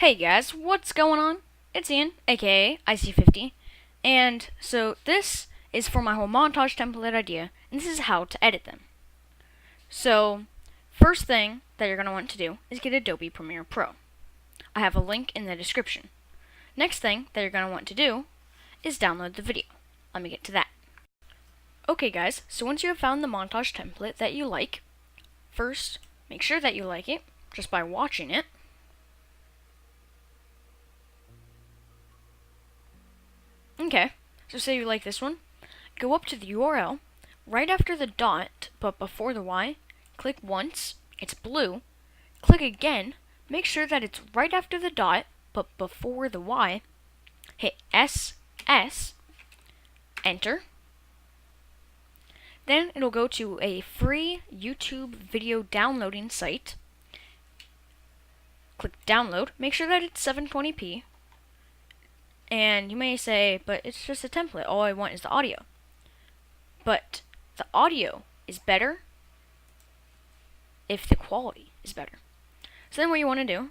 Hey guys, what's going on? It's Ian, aka IC50, and so this is for my whole montage template idea, and this is how to edit them. So, first thing that you're going to want to do is get Adobe Premiere Pro. I have a link in the description. Next thing that you're going to want to do is download the video. Let me get to that. Okay guys, so once you have found the montage template that you like, first, make sure that you like it just by watching it. Okay, so say you like this one, go up to the URL, right after the dot, but before the Y, click once, it's blue, click again, make sure that it's right after the dot, but before the Y, hit SS, enter, then it'll go to a free YouTube video downloading site, click download, make sure that it's 720p, and you may say, but it's just a template, all I want is the audio. But the audio is better if the quality is better. So then what you want to do,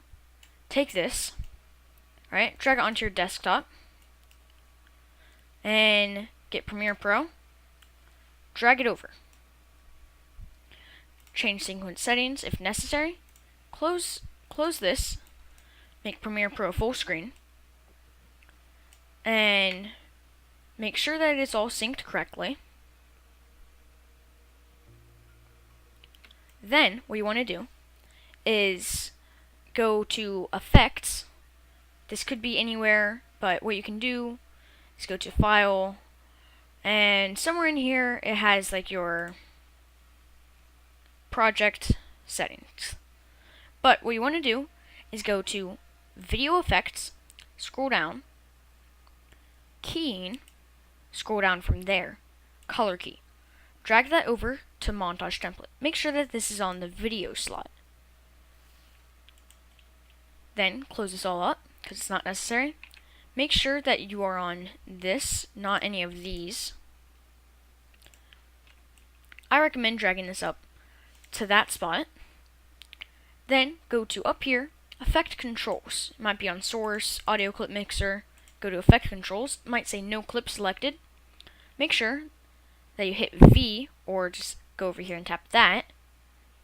take this, right, drag it onto your desktop, and get Premiere Pro, drag it over. Change sequence settings if necessary, close this, make Premiere Pro full screen, and make sure that it's all synced correctly. Then what you want to do is go to Effects. This could be anywhere, but what you can do is go to File, and somewhere in here it has like your project settings. But what you want to do is go to Video Effects, scroll down, Keying, scroll down from there, Color Key. Drag that over to Montage Template. Make sure that this is on the video slot. Then close this all up because it's not necessary. Make sure that you are on this, not any of these. I recommend dragging this up to that spot. Then go to up here, Effect Controls. It might be on Source, Audio Clip Mixer. Go to Effect Controls. It might say No Clip Selected. Make sure that you hit V, or just go over here and tap that.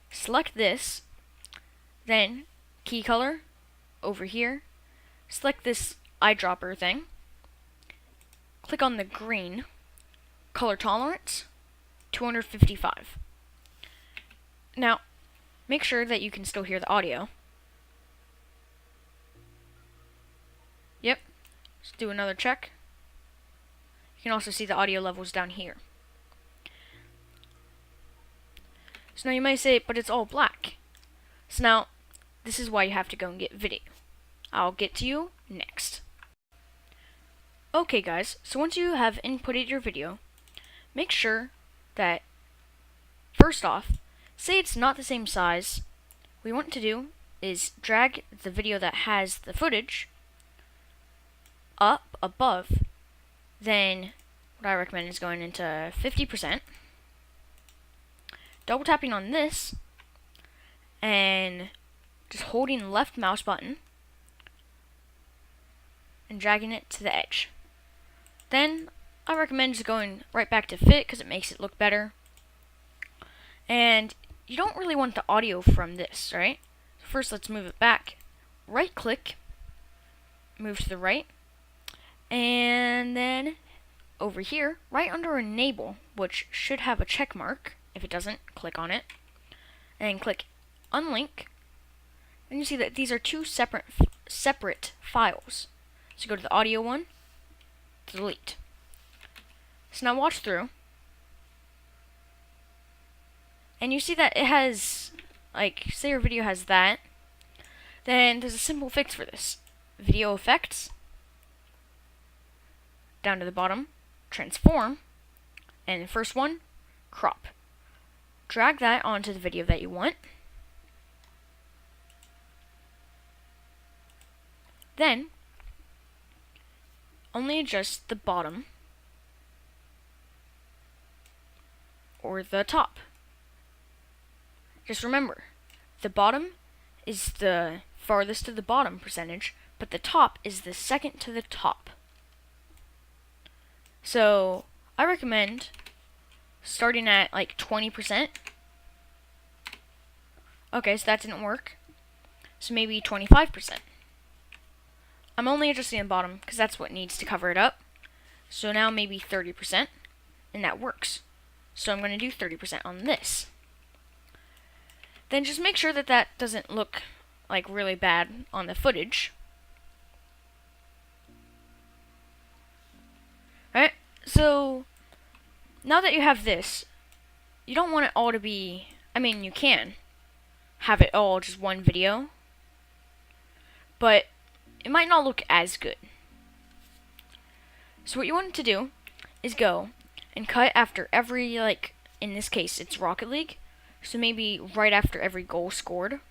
Select this. Then key color over here. Select this eyedropper thing. Click on the green. Color tolerance 255. Now, make sure that you can still hear the audio. Yep. Let's do another check. You can also see the audio levels down here. So now you might say, but it's all black. So now, this is why you have to go and get video. I'll get to you next. Okay guys, so once you have inputted your video, make sure that, first off, say it's not the same size. What you want to do is drag the video that has the footage up above. Then what I recommend is going into 50%, double tapping on this, and just holding left mouse button and dragging it to the edge. Then I recommend just going right back to fit because it makes it look better. And you don't really want the audio from this, right? First, let's move it back. Right click, move to the right, and then over here, right under Enable, which should have a check mark. If it doesn't, click on it, and click Unlink. And you see that these are two separate files. So go to the audio one, delete. So now watch through, and you see that it has, like, say your video has that, then there's a simple fix for this. Video Effects, down to the bottom, Transform, and the first one, Crop. Drag that onto the video that you want. Then, only adjust the bottom or the top. Just remember, the bottom is the farthest to the bottom percentage, but the top is the second to the top. So I recommend starting at like 20%. Okay, so that didn't work. So maybe 25%. I'm only adjusting the bottom because that's what needs to cover it up. So now maybe 30%, and that works. So I'm going to do 30% on this. Then just make sure that that doesn't look like really bad on the footage. Alright, so now that you have this, you don't want it all to be, I mean, you can have it all just one video, but it might not look as good. So what you want to do is go and cut after every, like, in this case, it's Rocket League, so maybe right after every goal scored.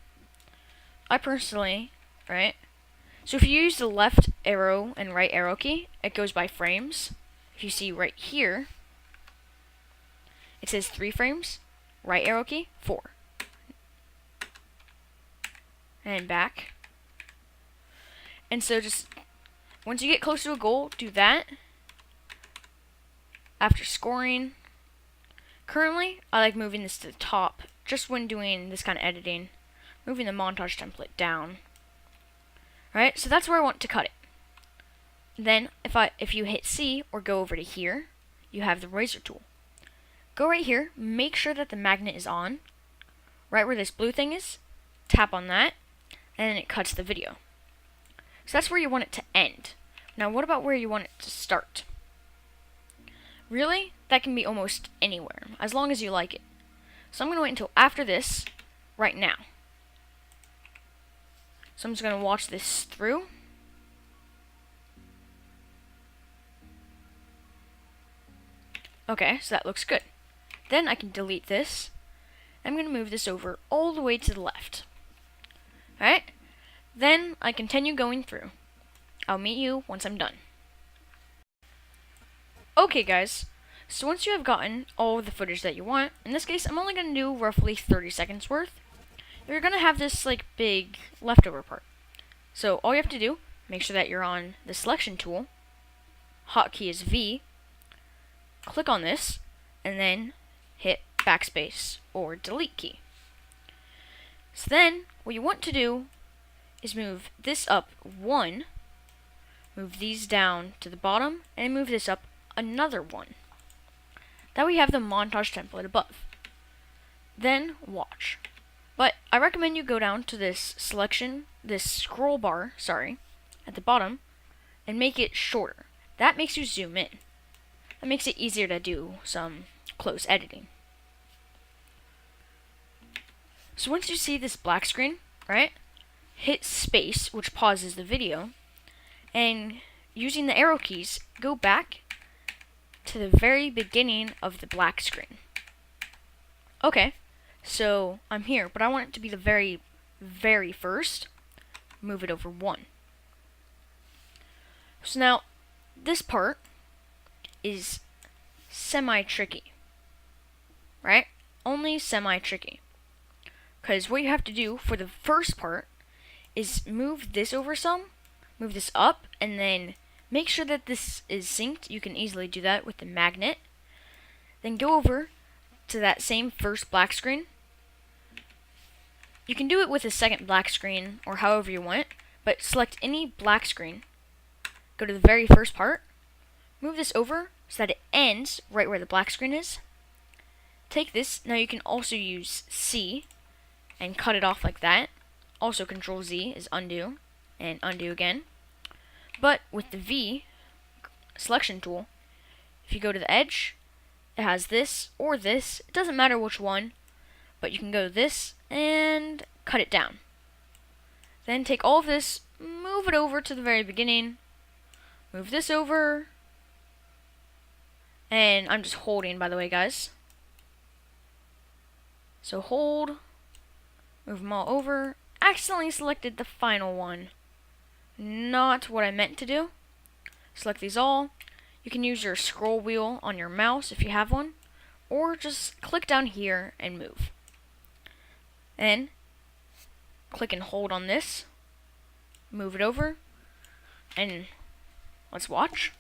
I personally, right, so if you use the left arrow and right arrow key, it goes by frames. If you see right here, it says 3 frames, right arrow key, 4. And back. And so just, once you get close to a goal, do that. After scoring, currently, I like moving this to the top, just when doing this kind of editing, moving the montage template down. Alright, so that's where I want to cut it. Then, if you hit C, or go over to here, you have the razor tool. Go right here, make sure that the magnet is on, right where this blue thing is, tap on that, and then it cuts the video. So that's where you want it to end. Now what about where you want it to start? Really, that can be almost anywhere, as long as you like it. So I'm going to wait until after this, right now. So I'm just going to watch this through. Okay, so that looks good. Then I can delete this. I'm going to move this over all the way to the left. Alright? Then I continue going through. I'll meet you once I'm done. Okay guys, so once you have gotten all of the footage that you want, in this case I'm only going to do roughly 30 seconds worth, you're going to have this like big leftover part. So all you have to do, make sure that you're on the selection tool, hotkey is V, click on this, and then hit backspace or delete key. So then what you want to do is move this up 1, move these down to the bottom, and move this up another 1. That way you have the montage template above. Then watch. But I recommend you go down to this selection, this scroll bar, at the bottom, and make it shorter. That makes you zoom in. That makes it easier to do some close editing. So once you see this black screen, right, hit space, which pauses the video, and using the arrow keys, go back to the very beginning of the black screen. Okay, so I'm here, but I want it to be the very, very first. Move it over 1. So now, this part is semi-tricky, right? Only semi-tricky. Because what you have to do for the first part is move this over some, move this up, and then make sure that this is synced. You can easily do that with the magnet. Then go over to that same first black screen. You can do it with a second black screen or however you want, but select any black screen. Go to the very first part. Move this over so that it ends right where the black screen is. Take this. Now you can also use C and cut it off like that. Also Control Z is undo and undo again. But with the V selection tool, if you go to the edge, it has this or this. It doesn't matter which one, but you can go to this and cut it down. Then take all of this, move it over to the very beginning, move this over, and I'm just holding, by the way, guys. So hold, move them all over. Accidentally selected the final one. Not what I meant to do. Select these all. You can use your scroll wheel on your mouse if you have one, or just click down here and move. And click and hold on this, move it over, and let's watch.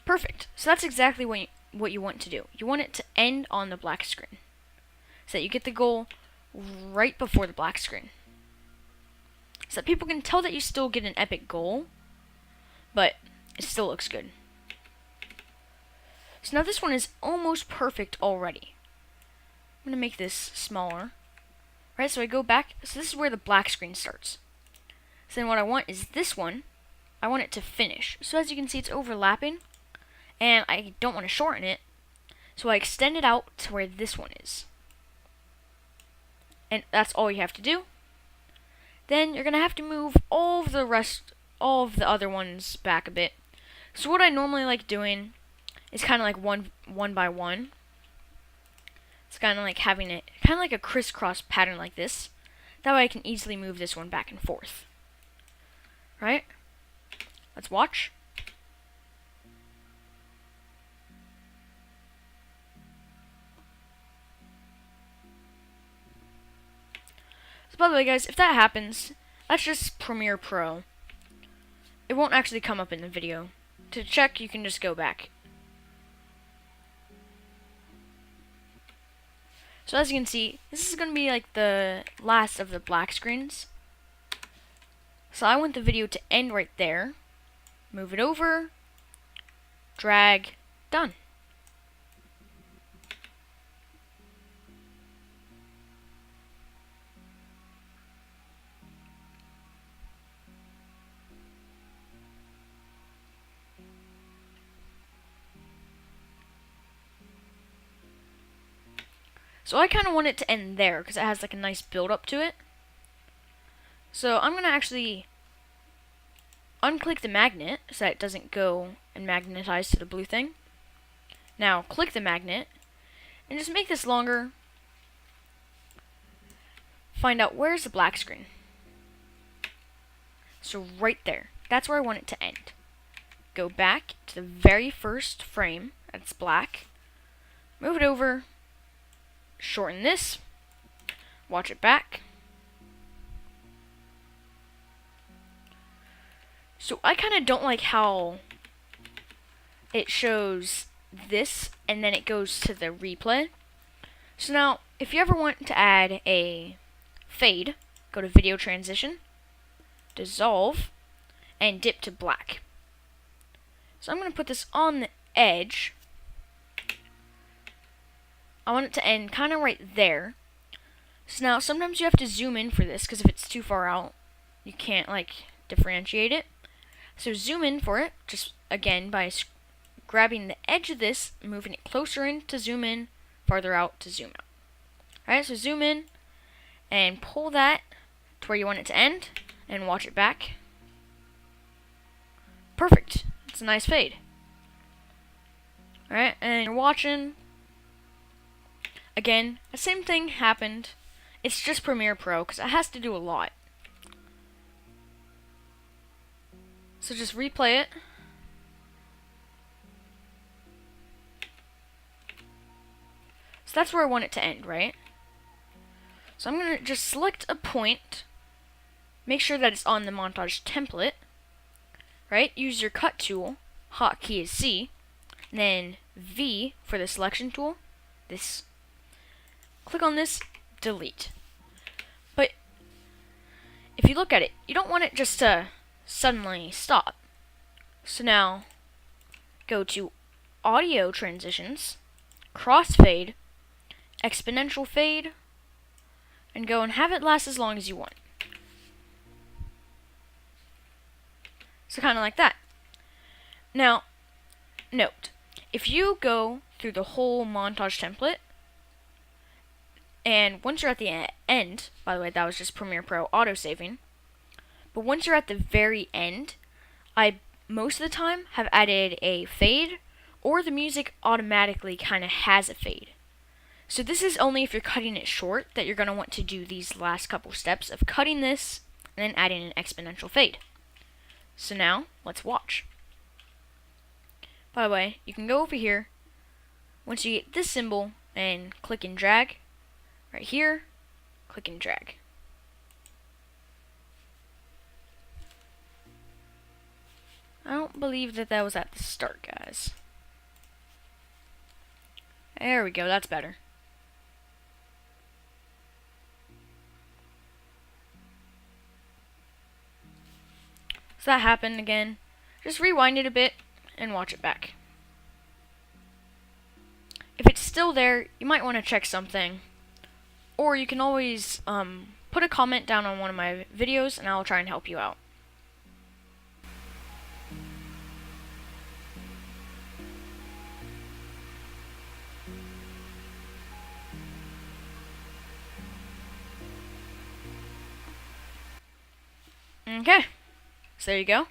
Perfect. So that's exactly what you want to do. You want it to end on the black screen, so that you get the goal right before the black screen, so that people can tell that you still get an epic goal, but it still looks good. So now this one is almost perfect already. I'm going to make this smaller. Right, so I go back. So this is where the black screen starts. So then what I want is this one. I want it to finish. So as you can see, it's overlapping, and I don't want to shorten it. So I extend it out to where this one is. And that's all you have to do. Then you're going to have to move all of the other ones back a bit. So what I normally like doing is kind of like one by one. It's kind of like having it, kind of like a crisscross pattern like this. That way I can easily move this one back and forth. Right? Let's watch. So by the way guys, if that happens, that's just Premiere Pro. It won't actually come up in the video. To check, you can just go back. So as you can see, this is going to be like the last of the black screens. So I want the video to end right there. Move it over. Drag. Done. So I kind of want it to end there because it has like a nice build up to it. So I'm going to actually unclick the magnet so that it doesn't go and magnetize to the blue thing. Now click the magnet and just make this longer. Find out where's the black screen. So right there. That's where I want it to end. Go back to the very first frame that's black. Move it over. Shorten this. Watch it back. So I kind of don't like how it shows this and then it goes to the replay. So now, if you ever want to add a fade, go to Video Transition, Dissolve, and dip to black. So I'm going to put this on the edge. I want it to end kind of right there. So now, sometimes you have to zoom in for this, because if it's too far out, you can't, like, differentiate it. So zoom in for it, just, again, by grabbing the edge of this, moving it closer in to zoom in, farther out to zoom out. Alright, so zoom in, and pull that to where you want it to end, and watch it back. Perfect. It's a nice fade. Alright, and you're watching. Again, the same thing happened. It's just Premiere Pro, because it has to do a lot. So just replay it. So that's where I want it to end, right? So I'm going to just select a point. Make sure that it's on the montage template. Right? Use your cut tool. Hotkey is C. And then V for the selection tool. This. Click on this. Delete. But if you look at it, you don't want it just to suddenly stop. So now go to Audio Transitions, Crossfade, Exponential Fade, and go and have it last as long as you want. So kind of like that. Now, note, if you go through the whole montage template, and once you're at the end, by the way, that was just Premiere Pro auto-saving, but once you're at the very end, I most of the time have added a fade, or the music automatically kind of has a fade. So this is only if you're cutting it short that you're going to want to do these last couple steps of cutting this and then adding an exponential fade. So now, let's watch. By the way, you can go over here, once you get this symbol, and click and drag, right here, click and drag. I don't believe that was at the start, guys. There we go, that's better. So that happened again. Just rewind it a bit and watch it back. If it's still there, you might want to check something. Or you can always put a comment down on one of my videos and I'll try and help you out. Okay, so there you go.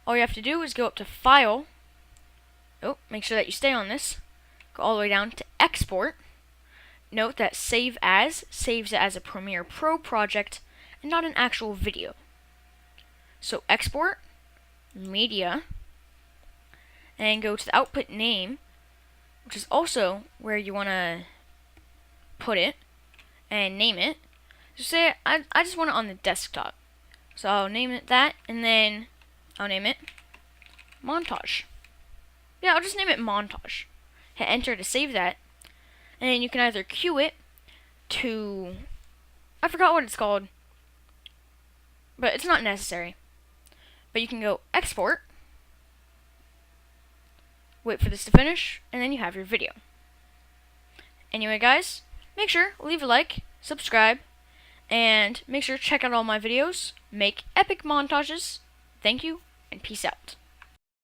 All you have to do is go up to File. Oh, make sure that you stay on this. Go all the way down to Export. Note that Save As saves it as a Premiere Pro project and not an actual video. So Export, Media, and go to the output name, which is also where you want to put it, and name it. So say I just want it on the desktop. So I'll name it that, and then I'll name it Montage. Yeah, I'll just name it Montage. Hit enter to save that, and then you can either queue it to, I forgot what it's called, but it's not necessary. But you can go export, wait for this to finish, and then you have your video. Anyway, guys, make sure leave a like, subscribe, and make sure to check out all my videos. Make epic montages. Thank you, and peace out.